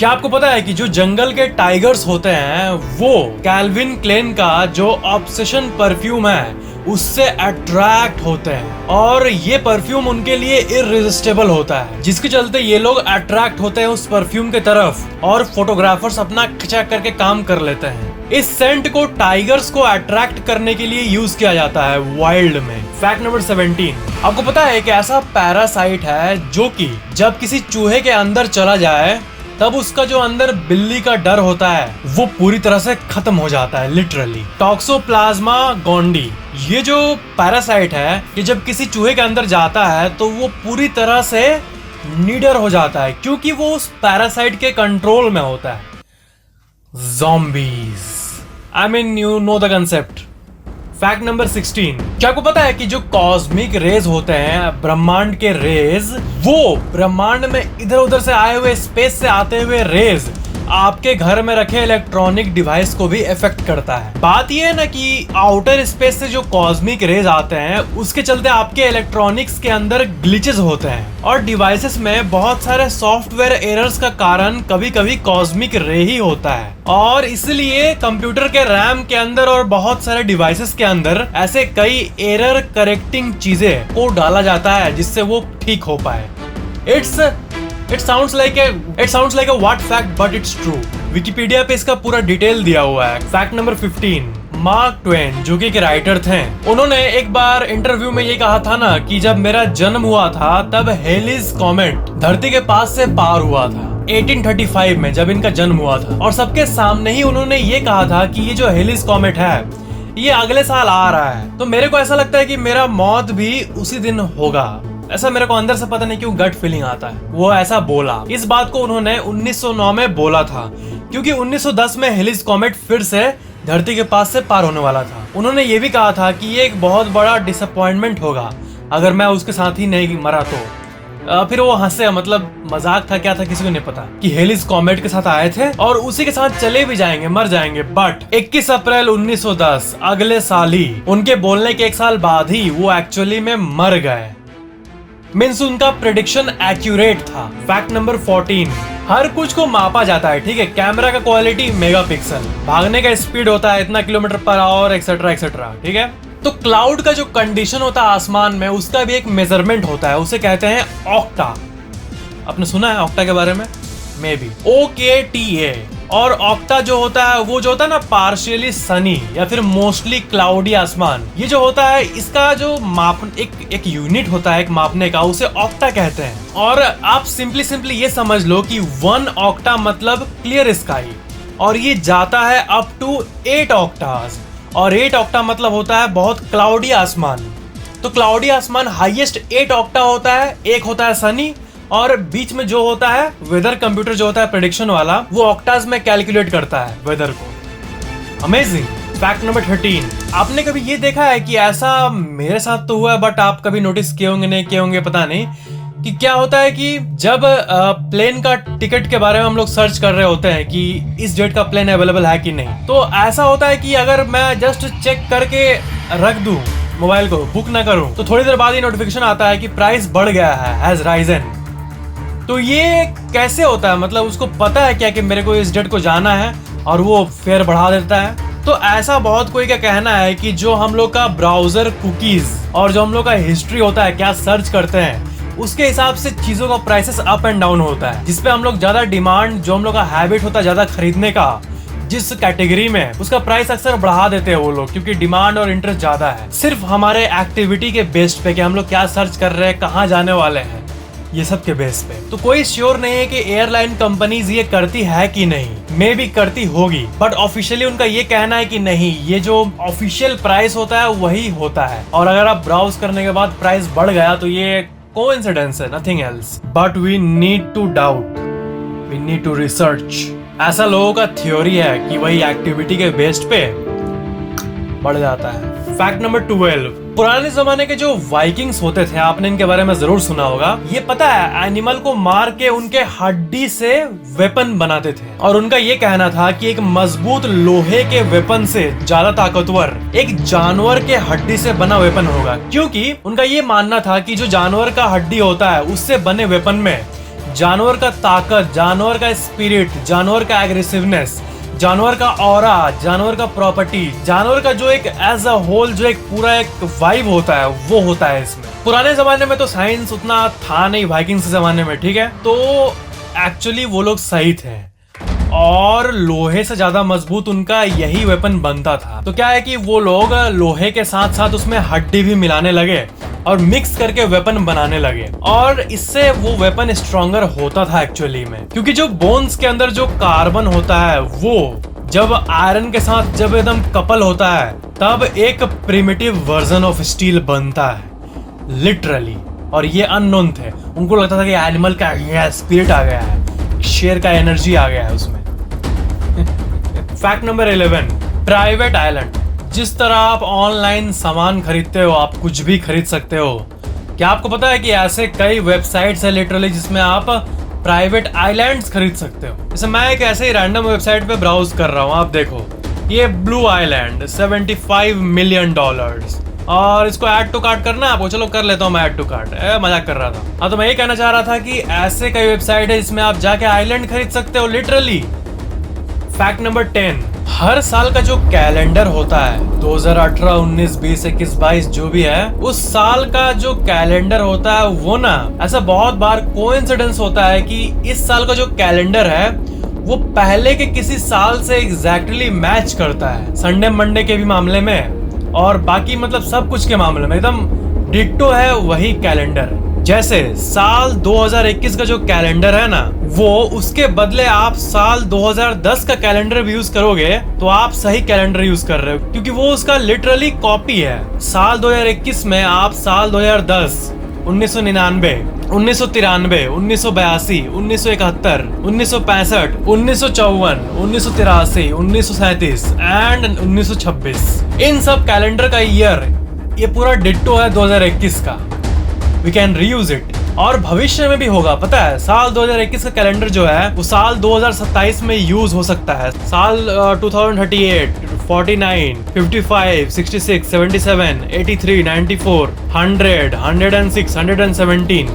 क्या आपको पता है कि जो जंगल के टाइगर्स होते हैं वो कैल्विन क्लेन का जो ऑब्सेशन परफ्यूम है उससे अट्रैक्ट होते हैं और ये परफ्यूम उनके लिए इररेसिस्टिबल होता है, जिसके चलते ये लोग अट्रैक्ट होते हैं उस परफ्यूम के तरफ और फोटोग्राफर्स अपना खिंचा करके काम कर लेते हैं। इस सेंट को टाइगर्स को अट्रैक्ट करने के लिए यूज किया जाता है वाइल्ड में। फैक्ट नंबर 17, आपको पता है एक ऐसा पैरासाइट है जो कि जब किसी चूहे के अंदर चला जाए तब उसका जो अंदर बिल्ली का डर होता है वो पूरी तरह से खत्म हो जाता है, लिटरली। टॉक्सोप्लाज्मा गोंडी, ये जो पैरासाइट है कि जब किसी चूहे के अंदर जाता है तो वो पूरी तरह से निडर हो जाता है क्योंकि वो उस पैरासाइट के कंट्रोल में होता है। Zombies, I mean you know the concept. Fact number 16, क्या आपको पता है कि जो कॉस्मिक रेज होते हैं, ब्रह्मांड के रेज, वो ब्रह्मांड में इधर उधर से आए हुए स्पेस से आते हुए रेज आपके घर में रखे इलेक्ट्रॉनिक डिवाइस को भी इफेक्ट करता है। बात यह है ना कि आउटर स्पेस से जो कॉस्मिक रेज आते हैं उसके चलते आपके इलेक्ट्रॉनिक्स के अंदर ग्लिचेस होते हैं और डिवाइसेस में बहुत सारे सॉफ्टवेयर एरर्स का कारण कभी कभी कॉस्मिक रे ही होता है और इसलिए कंप्यूटर के रैम के अंदर और बहुत सारे डिवाइसेस के अंदर ऐसे कई एरर करेक्टिंग चीजें को डाला जाता है जिससे वो ठीक हो पाए। It sounds like a what fact but it's true। Wikipedia पे इसका पूरा डिटेल दिया हुआ है। फैक्ट नंबर 15, मार्क ट्वेन जो कि एक राइटर थे, उन्होंने एक बार इंटरव्यू में ये कहा था ना कि जब मेरा जन्म हुआ था तब हेलिस कॉमेट धरती के पास से पार हुआ था 1835 में जब इनका जन्म हुआ था और सबके सामने ही उन्होंने ये कहा था कि ये जो हेलिस कॉमेट है ये अगले साल आ रहा है। तो मेरे को ऐसा लगता है कि मेरा मौत भी उसी दिन होगा, ऐसा मेरे को अंदर से पता नहीं क्यों गट फीलिंग आता है। वो ऐसा बोला, इस बात को उन्होंने 1909 में बोला था क्योंकि 1910 में हेलिस कॉमेट फिर से धरती के पास से पार होने वाला था। उन्होंने ये भी कहा था कि ये एक बहुत बड़ा डिसअपॉइंटमेंट होगा अगर मैं उसके साथ ही नहीं मरा तो। फिर वो हंसे, मतलब मजाक था क्या था किसी को नहीं पता, कि हेलिस कॉमेट के साथ आए थे और उसी के साथ चले भी जाएंगे, मर जाएंगे। बट 21 अप्रैल 1910 अगले साल ही, उनके बोलने के एक साल बाद ही वो एक्चुअली में मर गए। मीन्स उनका प्रेडिक्शन एक्यूरेट था। फैक्ट नंबर 14, हर कुछ को मापा जाता है, ठीक है। कैमरा का क्वालिटी मेगापिक्सल, भागने का स्पीड होता है इतना kilometre per hour, etcetera etcetera, ठीक है। तो क्लाउड का जो कंडीशन होता है आसमान में उसका भी एक मेजरमेंट होता है, उसे कहते हैं ऑक्टा। आपने सुना है ऑक्टा के बारे में? May be OKTA। और ऑक्टा जो होता है वो जो होता है ना पार्शियली सनी या फिर मोस्टली क्लाउडी आसमान, ये जो होता है इसका जो माप एक यूनिट होता है एक मापने का, उसे ऑक्टा कहते हैं। और आप सिंपली ये समझ लो कि 1 ऑक्टा मतलब क्लियर स्काई और ये जाता है अप टू 8 ऑक्टास और 8 ऑक्टा मतलब होता है बहुत क्लाउडी आसमान। तो क्लाउडी आसमान हाईएस्ट 8 ऑक्टा होता है, एक होता है सनी और बीच में जो होता है वेदर कंप्यूटर जो होता है प्रेडिक्शन वाला, वो ऑक्टास में कैलकुलेट करता है वेदर को। अमेजिंग। फैक्ट नंबर 13, आपने कभी ये देखा है कि ऐसा मेरे साथ तो हुआ है बट आप कभी नोटिस किए होंगे नहीं किए होंगे पता नहीं, कि क्या होता है कि जब प्लेन का टिकट के बारे में हम लोग सर्च कर रहे होते हैं कि इस डेट का प्लेन अवेलेबल है कि नहीं, तो ऐसा होता है कि अगर मैं जस्ट चेक करके रख दूं मोबाइल को, बुक ना करूं, तो थोड़ी देर बाद ही नोटिफिकेशन आता है कि प्राइस बढ़ गया है, हैज राइजन। तो ये कैसे होता है? मतलब उसको पता है क्या कि मेरे को इस डेट को जाना है और वो फेयर बढ़ा देता है। तो ऐसा बहुत कोई का कहना है कि जो हम लोग का ब्राउजर कुकीज और जो हम लोग का हिस्ट्री होता है, क्या सर्च करते हैं, उसके हिसाब से चीजों का प्राइसेस अप एंड डाउन होता है, जिसपे हम लोग ज्यादा डिमांड, जो हम लोग का हैबिट होता है ज्यादा खरीदने का जिस कैटेगरी में, उसका प्राइस अक्सर बढ़ा देते हैं वो लोग क्योंकि डिमांड और इंटरेस्ट ज्यादा है। सिर्फ हमारे एक्टिविटी के बेस्ड पे कि हम लोग क्या सर्च कर रहे हैं, कहाँ जाने वाले हैं, ये सब के बेस पे। तो कोई श्योर नहीं है कि एयरलाइन कंपनीज ये करती है कि नहीं, मे भी करती होगी, बट ऑफिशियली उनका ये कहना है कि नहीं, ये जो ऑफिशियल प्राइस होता है वही होता है। और अगर आप ब्राउज करने के बाद प्राइस बढ़ गया तो ये कोइंसिडेंस है, nothing else. But we need to doubt, we need to research. ऐसा लोगों का थ्योरी है कि वही एक्टिविटी के बेस्ड पे बढ़ जाता है। फैक्ट नंबर 12, पुराने जमाने के जो वाइकिंग्स होते थे, आपने इनके बारे में जरूर सुना होगा। ये पता है एनिमल को मार के उनके हड्डी से वेपन बनाते थे और उनका ये कहना था कि एक मजबूत लोहे के वेपन से ज्यादा ताकतवर एक जानवर के हड्डी से बना वेपन होगा, क्योंकि उनका ये मानना था कि जो जानवर का हड्डी होता है उससे बने वेपन में जानवर का ताकत, जानवर का स्पिरिट, जानवर का एग्रेसिवनेस, जानवर का ऑरा, जानवर का प्रॉपर्टी, जानवर का जो एक एज अ होल जो एक पूरा एक वाइब होता है वो होता है इसमें। पुराने जमाने में तो साइंस उतना था नहीं, वाइकिंग्स के जमाने में, ठीक है, तो एक्चुअली वो लोग सही थे और लोहे से ज्यादा मजबूत उनका यही वेपन बनता था। तो क्या है कि वो लोग लोहे के साथ साथ उसमें हड्डी भी मिलाने लगे और मिक्स करके वेपन बनाने लगे और इससे वो वेपन स्ट्रॉन्गर होता था एक्चुअली में, क्योंकि जो बोन्स के अंदर जो कार्बन होता है वो जब आयरन के साथ जब एकदम कपल होता है तब एक प्रिमिटिव वर्जन ऑफ स्टील बनता है लिटरली। और ये अननोन थे, उनको लगता था कि एनिमल का स्पिरिट आ गया है, शेर का एनर्जी आ गया है उसमें। Fact number 11, private island. जिस तरह आप ऑनलाइन सामान खरीदते हो, आप कुछ भी खरीद सकते हो, क्या आपको पता है कि ऐसे कई वेबसाइट्स है लिटरली जिसमें आप प्राइवेट आइलैंड्स खरीद सकते हो। जैसे मैं एक ऐसे ही रैंडम वेबसाइट पे ब्राउज कर रहा हूँ, आप देखो ये ब्लू आइलैंड $75 मिलियन, और इसको ऐड टू कार्ट करना है आपको, चलो कर लेता हूँ मैं ऐड टू कार्ट, मजाक कर रहा था। हाँ, तो मैं ये कहना चाह रहा था कि ऐसे कई वेबसाइट है जिसमें आप जाके आइलैंड खरीद सकते हो लिटरली। फैक्ट नंबर 10, हर साल का जो कैलेंडर होता है 2018, 19, 20, 21, 22 जो भी है, उस साल का जो कैलेंडर होता है वो ना ऐसा बहुत बार कोइंसिडेंस होता है कि इस साल का जो कैलेंडर है वो पहले के किसी साल से एग्जैक्टली मैच करता है, संडे मंडे के भी मामले में और बाकी मतलब सब कुछ के मामले में एकदम डिट्टो है वही कैलेंडर। जैसे साल 2021 का जो कैलेंडर है ना, वो उसके बदले आप साल 2010 का कैलेंडर भी यूज करोगे तो आप सही कैलेंडर यूज कर रहे हो, क्योंकि वो उसका लिटरली कॉपी है। साल 2021 में आप साल 2010, 1999, 1993, 1982, 1971, 1965, 1954, 1983, 1937 एंड 1926, इन सब कैलेंडर का ईयर ये पूरा डिट्टो है 2021 का। We can reuse it। और भविष्य में भी होगा, पता है, साल 2021 का कैलेंडर जो है वो साल 2027 में यूज हो सकता है। साल 2038, 49, 55, 66, 77, 83, 94, 100, 106, 117।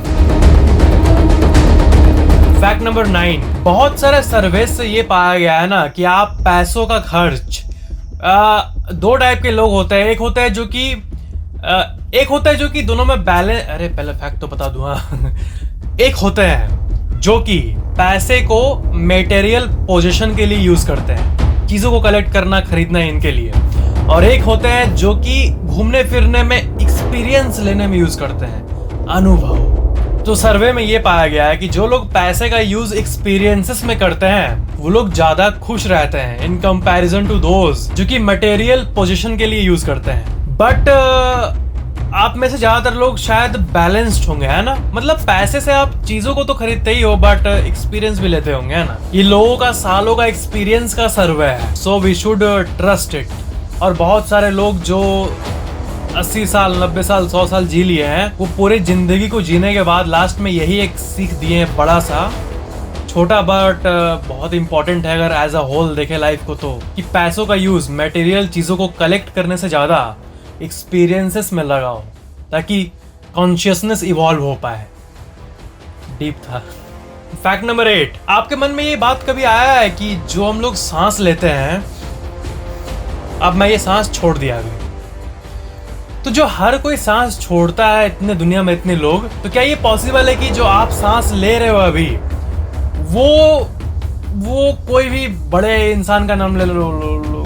फैक्ट नंबर 9, बहुत सारे सर्वे से ये पाया गया है ना कि आप पैसों का खर्च, दो टाइप के लोग होते हैं। एक होता है जो कि दोनों में बैलेंस, अरे पहले फैक्ट तो बता दूं, हाँ। एक होते हैं जो कि पैसे को मटेरियल पोजीशन के लिए यूज करते हैं, चीजों को कलेक्ट करना, खरीदना इनके लिए, और एक होते हैं जो कि घूमने फिरने में, एक्सपीरियंस लेने में यूज करते हैं, अनुभव। तो सर्वे में ये पाया गया है कि जो लोग पैसे का यूज एक्सपीरियंसेस में करते हैं वो लोग ज्यादा खुश रहते हैं इन कंपैरिजन टू दोज जो कि मटेरियल पोजीशन के लिए यूज करते हैं। बट आप में से ज्यादातर लोग शायद बैलेंस्ड होंगे, है ना, मतलब पैसे से आप चीजों को तो खरीदते ही हो बट एक्सपीरियंस भी लेते होंगे, है ना। ये लोगों का सालों का एक्सपीरियंस का सर्वे है, so we should trust it. और बहुत सारे लोग जो 80 साल, 90 साल, 100 साल जी लिए हैं, वो पूरी जिंदगी को जीने के बाद लास्ट में यही एक सीख दिए हैं, बड़ा सा, छोटा बट बहुत इंपॉर्टेंट है अगर एज अ होल देखे लाइफ को, तो कि पैसों का यूज मटेरियल चीजों को कलेक्ट करने से ज्यादा एक्सपीरियंसेस में लगाओ ताकि कॉन्शियसनेस इवॉल्व हो पाए। डीप था। फैक्ट नंबर 8, आपके मन में ये बात कभी आया है कि जो हम लोग सांस लेते हैं, अब मैं ये सांस छोड़ दिया अभी, तो जो हर कोई सांस छोड़ता है इतने दुनिया में इतने लोग, तो क्या ये पॉसिबल है कि जो आप सांस ले रहे हो अभी वो कोई भी बड़े इंसान का नाम ले लो,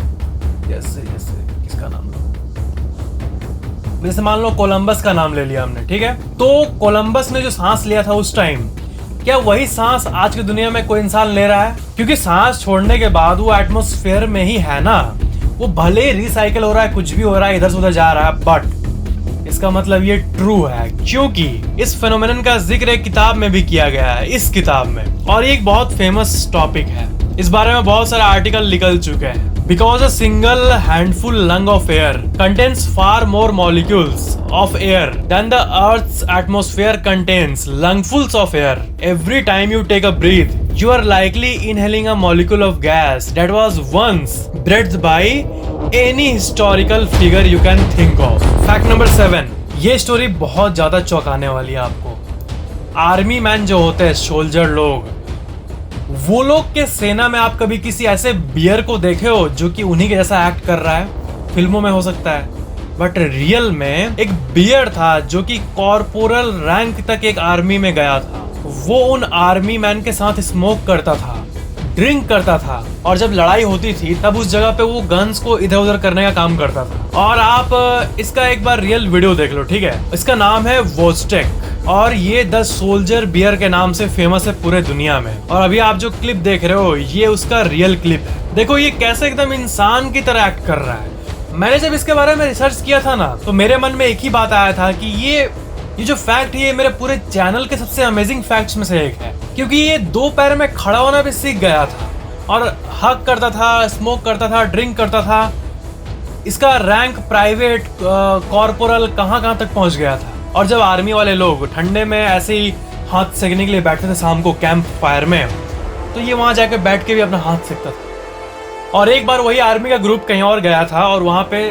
जैसे किसका नाम लो, जैसे मान लो कोलंबस का नाम ले लिया हमने, ठीक है, तो कोलंबस ने जो सांस लिया था उस टाइम, क्या वही सांस आज की दुनिया में कोई इंसान ले रहा है? क्योंकि सांस छोड़ने के बाद वो एटमॉस्फेयर में ही है ना, वो भले रिसाइकल हो रहा है, कुछ भी हो रहा है, इधर से उधर जा रहा है, बट इसका मतलब ये ट्रू है, क्योंकि इस फेनोमेनन का जिक्र एक किताब में भी किया गया है, इस किताब में, और ये एक बहुत फेमस टॉपिक है, इस बारे में बहुत सारे आर्टिकल निकल चुके हैं। Because a single handful lung of air contains far more molecules of air than the Earth's atmosphere contains lungfuls of air. Every time you take a breath, you are likely inhaling a molecule of gas that was once breathed by any historical figure you can think of. Fact number 7. ये story बहुत ज्यादा चौंकाने वाली है आपको। Army man जो होते हैं, सोल्जर लोग, वो लोग के सेना में आप कभी किसी ऐसे बियर को देखे हो जो कि उन्हीं के जैसा एक्ट कर रहा है? फिल्मों में हो सकता है, बट रियल में एक बियर था जो कि कॉर्पोरल रैंक तक एक आर्मी में गया था। वो उन आर्मी मैन के साथ स्मोक करता था, ड्रिंक करता था, और जब लड़ाई होती थी तब उस जगह पे वो गन्स को इधर उधर करने का काम करता था। और आप इसका एक बार रियल वीडियो देख लो, ठीक है? इसका नाम है वोस्टेक और ये द सोल्जर बियर के नाम से फेमस है पूरे दुनिया में। और अभी आप जो क्लिप देख रहे हो ये उसका रियल क्लिप है। देखो ये कैसे एकदम इंसान की तरह एक्ट कर रहा है। मैंने जब इसके बारे में रिसर्च किया था ना, तो मेरे मन में एक ही बात आया था कि ये जो फैक्ट है ये मेरे पूरे चैनल के सबसे अमेजिंग फैक्ट्स में से एक है, क्योंकि ये 2 पैर में खड़ा होना भी सीख गया था और हक करता था, स्मोक करता था, ड्रिंक करता था। इसका रैंक प्राइवेट, कॉर्पोरल कहाँ तक पहुंच गया था। और जब आर्मी वाले लोग ठंडे में ऐसे ही हाथ सेकने के लिए बैठते थे शाम को कैंप फायर में, तो ये वहां जाके बैठ के भी अपना हाथ सेकता था। और एक बार वही आर्मी का ग्रुप कहीं और गया था और वहां पे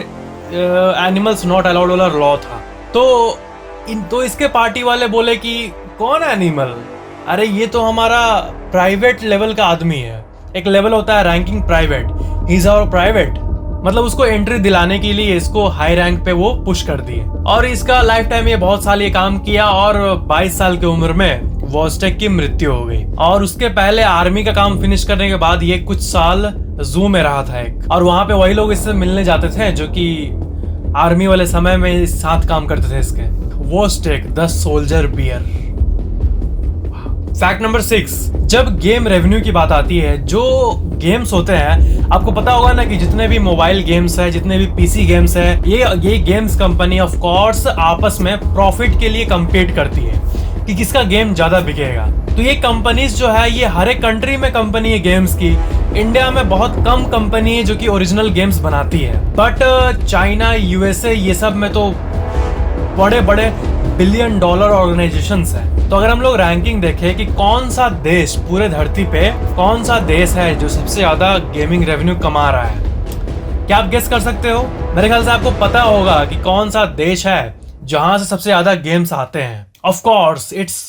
एनिमल्स नॉट अलाउड वाला लॉ था। तो इसके पार्टी वाले बोले कि कौन एनिमल? अरे ये तो हमारा प्राइवेट लेवल का आदमी है। एक लेवल होता है ranking private, he is our private. मतलब उसको एंट्री दिलाने के लिए इसको हाई रैंक पे वो पुश कर दिए। और इसका लाइफ टाइम ये बहुत साल ये काम किया और 22 साल की उम्र में वोस्टेक की मृत्यु हो गई। और उसके पहले आर्मी का काम फिनिश करने के बाद ये कुछ साल जू में रहा था एक, और वहां पे वही लोग इससे मिलने जाते थे जो कि आर्मी वाले समय में साथ काम करते थे इसके। Wojtek the soldier bear. Fact number 6, जब गेम रेवेन्यू की बात आती है, जो गेम्स होते हैं, आपको पता होगा ना कि जितने भी मोबाइल गेम्स है, जितने भी पीसी गेम्स है, ये गेम्स कंपनी ऑफ कोर्स आपस में प्रॉफिट के लिए कम्पीट करती है कि किसका गेम ज्यादा बिकेगा। तो ये कंपनीज जो है ये हर एक कंट्री में कंपनी है गेम्स की। इंडिया में बहुत कम कंपनी है जो कि ओरिजिनल गेम्स बनाती है, बट चाइना, यूएसए ये सब में तो बड़े बड़े $billion ऑर्गेनाइजेशंस हैं। तो अगर हम लोग रैंकिंग देखें कि कौन सा देश पूरे धरती पे, कौन सा देश है जो सबसे ज्यादा गेमिंग रेवेन्यू कमा रहा है, क्या आप गेस कर सकते हो? मेरे ख्याल से आपको पता होगा कि कौन सा देश है जहां से सबसे ज्यादा गेम्स आते हैं। Of course it's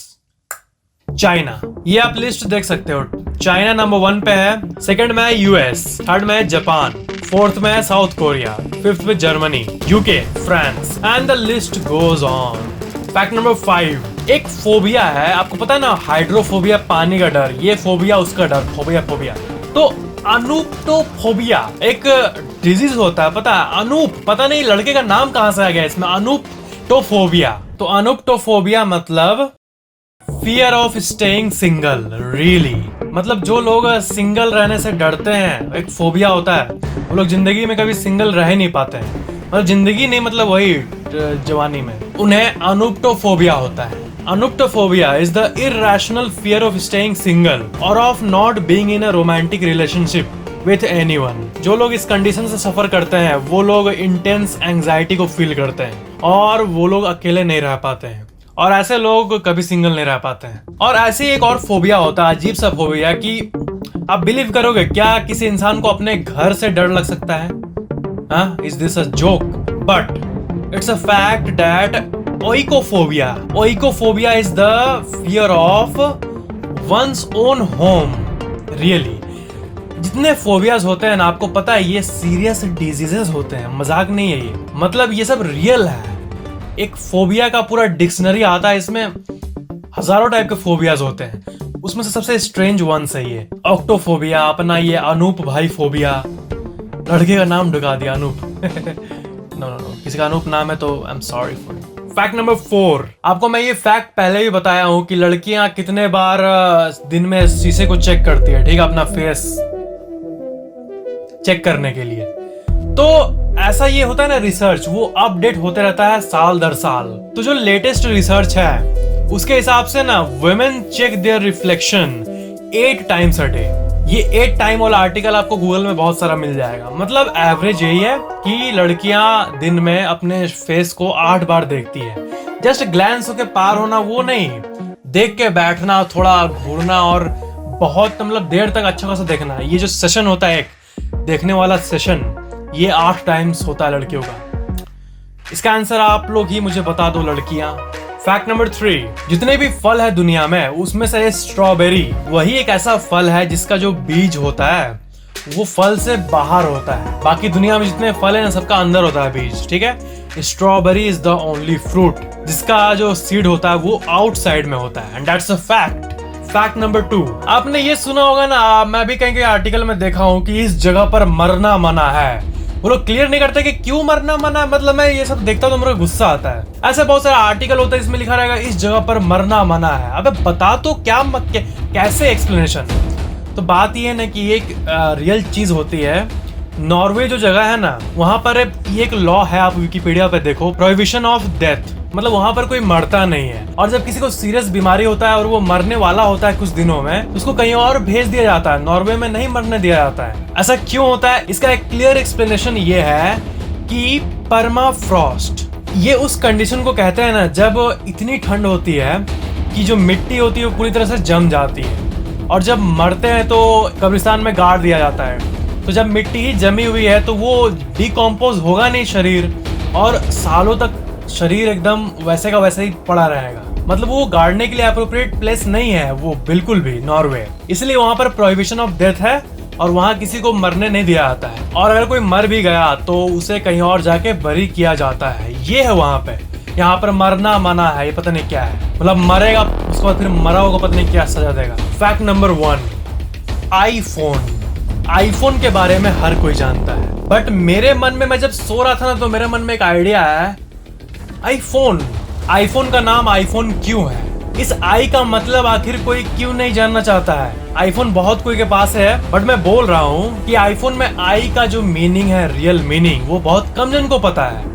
China. ये आप लिस्ट देख सकते हो। चाइना नंबर 1 पे है, सेकंड में है यूएस, थर्ड में है जापान, फोर्थ में है साउथ कोरिया, फिफ्थ में Germany, UK, France, and the list goes on. Fact number 5, एक फोबिया है, आपको पता है ना, हाइड्रोफोबिया, पानी का डर, ये फोबिया उसका डर, फोबिया। तो अनूप्टोफोबिया एक डिजीज होता है, पता है? अनूप, पता नहीं लड़के का नाम कहां से आ गया इसमें, अनूप्टोफोबिया। तो अनूप्टोफोबिया मतलब fear of staying single. Really मतलब जो लोग सिंगल रहने से डरते हैं, एक फोबिया होता है, वो लोग जिंदगी में कभी सिंगल रह नहीं पाते हैं। मतलब जिंदगी नहीं, मतलब वही जवानी में, उन्हें अनूप्टोफोबिया होता है। Anuptophobia is the irrational fear of staying single और of not being in a romantic relationship with anyone. जो लोग इस कंडीशन से सफर करते हैं वो लोग इंटेंस एंजाइटी को फील करते हैं और वो लोग अकेले नहीं रह पाते हैं, और ऐसे लोग कभी सिंगल नहीं रह पाते हैं। और ऐसे एक और फोबिया होता है, अजीब सा फोबिया, कि आप बिलीव करोगे क्या किसी इंसान को अपने घर से डर लग सकता है? Is this a joke? But it's a fact that oikophobia is the fear of one's home really. रियली जितने फोबियाज होते हैं ना, आपको पता है ये सीरियस डिजीजेस होते हैं, मजाक नहीं है ये, मतलब ये सब रियल है। एक फोबिया का पूरा डिक्शनरी आता है, इसमें हजारों टाइप के फोबियाज होते हैं, उसमें से सबसे स्ट्रेंज वन है ये ऑक्टोफोबिया, अपना ये अनूप भाई फोबिया। लड़के का नाम ढुका दिया अनूप। नो, किसी का अनूप नाम है तो I am sorry for it. Fact number 4, आपको मैं ये फैक्ट पहले भी बताया हूं कि लड़कियां कितने बार दिन में शीशे को चेक करती है, ठीक है, अपना फेस चेक करने के लिए। तो ऐसा ये होता है ना, रिसर्च वो अपडेट होते रहता है साल दर साल। तो जो लेटेस्ट रिसर्च है उसके हिसाब से ना, women check their reflection 8 times a day. ये 8 टाइम वाला आर्टिकल आपको गूगल में बहुत सारा मिल जाएगा। मतलब एवरेज यही है कि लड़कियां दिन में अपने फेस को 8 बार देखती है। जस्ट ग्लैंस होके पार होना वो नहीं, देख के बैठना, थोड़ा घूरना और बहुत मतलब देर तक अच्छा खासा देखना। ये जो सेशन होता है, एक देखने वाला सेशन, ये 8 टाइम्स होता है लड़कियों का। इसका आंसर आप लोग ही मुझे बता दो लड़कियां। फैक्ट नंबर 3, जितने भी फल है दुनिया में उसमें से स्ट्रॉबेरी वही एक ऐसा फल है जिसका जो बीज होता है वो फल से बाहर होता है। बाकी दुनिया में जितने फल है ना सबका अंदर होता है बीज, ठीक है। Strawberry is the only fruit जिसका जो सीड होता है वो आउटसाइड में होता है, and that's a fact. Fact number 2, आपने ये सुना होगा ना, मैं भी कहीं आर्टिकल में देखा हूँ कि इस जगह पर मरना मना है। वो लोग क्लियर नहीं करते कि क्यों मरना मना, मतलब मैं ये सब देखता हूँ तो मुझे गुस्सा आता है। ऐसे बहुत सारे आर्टिकल होते हैं इसमें लिखा रहेगा इस जगह पर मरना मना है। अबे बता तो क्या कैसे एक्सप्लेनेशन। तो बात ये है ना कि एक रियल चीज होती है। नॉर्वे जो जगह है ना वहां पर एक लॉ है, आप विकिपीडिया पे देखो, प्रोहिबिशन ऑफ डेथ, मतलब वहां पर कोई मरता नहीं है। और जब किसी को सीरियस बीमारी होता है और वो मरने वाला होता है कुछ दिनों में, उसको कहीं और भेज दिया जाता है, नॉर्वे में नहीं मरने दिया जाता है। ऐसा क्यों होता है? इसका एक क्लियर एक्सप्लेनेशन ये है कि परमाफ्रॉस्ट, ये उस कंडीशन को कहते हैं ना जब इतनी ठंड होती है कि जो मिट्टी होती है वो पूरी तरह से जम जाती है, और जब मरते हैं तो कब्रिस्तान में गाड़ दिया जाता है। तो जब मिट्टी ही जमी हुई है तो वो डिकम्पोज होगा नहीं शरीर, और सालों तक शरीर एकदम वैसे का वैसे ही पड़ा रहेगा। मतलब वो गाड़ने के लिए अप्रोप्रिएट प्लेस नहीं है वो बिल्कुल भी, नॉर्वे। इसलिए वहां पर प्रोहिबिशन ऑफ डेथ है और वहां किसी को मरने नहीं दिया जाता है। और अगर कोई मर भी गया तो उसे कहीं और जाके बरी किया जाता है। ये है वहां पे। यहाँ पर मरना मना है, ये पता नहीं क्या है, मतलब मरेगा उसके बाद फिर मरा होगा पता नहीं क्या सजा देगा। फैक्ट नंबर 1, आईफोन के बारे में हर कोई जानता है, बट मेरे मन में, मैं जब सो रहा था ना तो मेरे मन में एक आइडिया है, आईफोन का नाम आईफोन क्यों है? इस आई का मतलब आखिर कोई क्यों नहीं जानना चाहता है? आईफोन बहुत कोई के पास है, बट मैं बोल रहा हूँ कि आईफोन में आई का जो मीनिंग है, रियल मीनिंग, वो बहुत कम जन को पता है।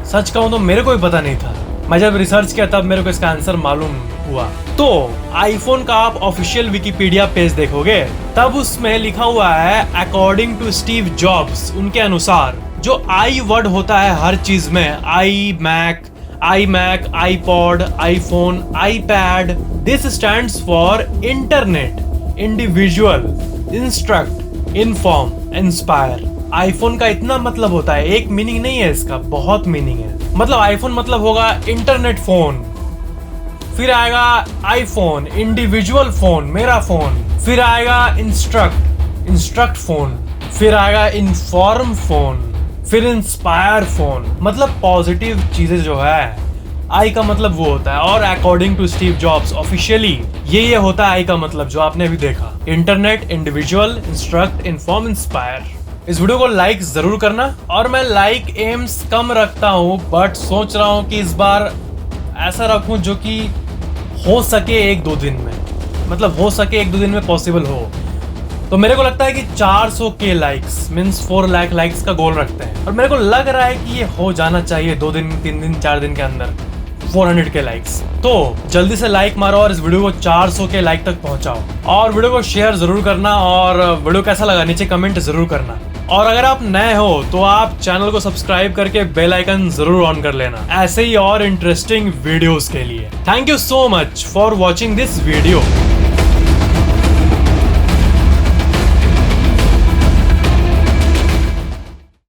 सच कहूँ तो मेरे को भी पता नहीं था। मैं जब रिसर्च किया तब मेरे को इसका आंसर मालूम हुआ। तो आईफोन का आप ऑफिशियल विकिपीडिया पेज देखोगे तब उसमें लिखा हुआ है अकॉर्डिंग टू स्टीव जॉब्स, उनके अनुसार जो आई वर्ड होता है हर चीज में, iMac, iPod, iPhone, iPad, this stands for internet, individual, instruct, inform, inspire. IPhone का इतना मतलब होता है, एक मीनिंग नहीं है इसका, बहुत मीनिंग है। मतलब आईफोन मतलब होगा इंटरनेट फोन, फिर आएगा आईफोन, इंडिविजुअल फोन, मेरा फोन, फिर आएगा इंस्ट्रक्ट फोन, फिर आएगा इन्फॉर्म फोन, फिर इंस्पायर फोन। मतलब पॉजिटिव चीजें जो है, आई का मतलब वो होता है। और according to Steve Jobs officially ये होता है आई का मतलब जो आपने अभी देखा, internet, individual, instruct, inform, inspire. इस वीडियो को लाइक जरूर करना, और मैं लाइक एम्स कम रखता हूँ बट सोच रहा हूँ कि इस बार ऐसा रखूं जो कि हो सके 1-2 दिन में, मतलब हो सके 1-2 दिन में पॉसिबल हो। तो मेरे को लगता है कि 400K likes means 4 lakh likes का गोल रखते हैं, और मेरे को लग रहा है कि ये हो जाना चाहिए 2 दिन, 3 दिन, 4 दिन के अंदर 400K लाइक्स। तो जल्दी से लाइक मारो और इस वीडियो को 400K लाइक तक पहुंचाओ, और वीडियो को शेयर जरूर करना, और वीडियो कैसा लगा नीचे कमेंट जरूर करना। और अगर आप नए हो तो आप चैनल को सब्सक्राइब करके बेल आइकन जरूर ऑन कर लेना, ऐसे ही और इंटरेस्टिंग वीडियोस के लिए। Thank you so much for watching this video.